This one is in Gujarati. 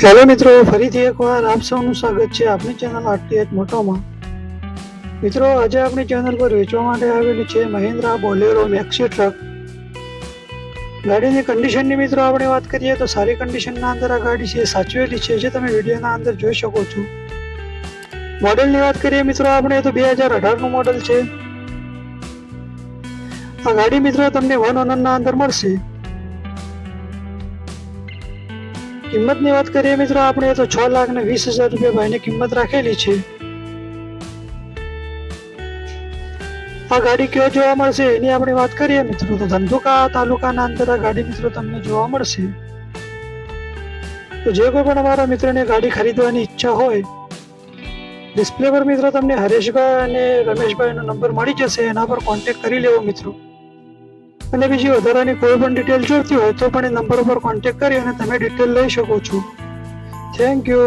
હેલો મિત્રો, ફરીથી એકવાર આપ સૌનું સ્વાગત છે આપણી ચેનલ RTH મોટોમાં. મિત્રો, આજે આપણી ચેનલ પર વેચવા માટે આવેલી છે મહિન્દ્રા બોલેરો મેક્સી ટ્રક. ગાડીની કન્ડિશનની મિત્રો આપણે વાત કરીએ તો સારી કન્ડિશનના અંદર આ ગાડી છે સાચવેલી છે, જે તમે વિડીયોના અંદર જોઈ શકો છો. મોડેલની વાત કરીએ મિત્રો આપણે તો 2018નું મોડેલ છે. આ ગાડી મિત્રો તમને 1 ઓનરના અંદર મળશે. કિંમતની વાત કરીએ મિત્રો આપણે તો 6,20,000 રૂપિયા ભાઈની કિંમત રાખેલી છે. આ ગાડી ક્યાં જોવા મળશે એની આપણે વાત કરીએ મિત્રો તો ધંધુકા તાલુકાના અંદર આ ગાડી મિત્રો તમને જોવા મળશે. તો જે કોઈ પણ અમારા મિત્રોને ગાડી ખરીદવાની ઈચ્છા હોય, ડિસ્પ્લે પર મિત્રો તમને હરેશભાઈ અને રમેશભાઈનો નંબર મળી જશે, એના પર કોન્ટેક્ટ કરી લેવો મિત્રો. અને બીજી વધારાની કોઈ પણ ડિટેલ જોઈતી હોય તો પણ એ નંબર ઉપર કોન્ટેક્ટ કરી અને તમે ડિટેલ લઈ શકો છો. Thank you.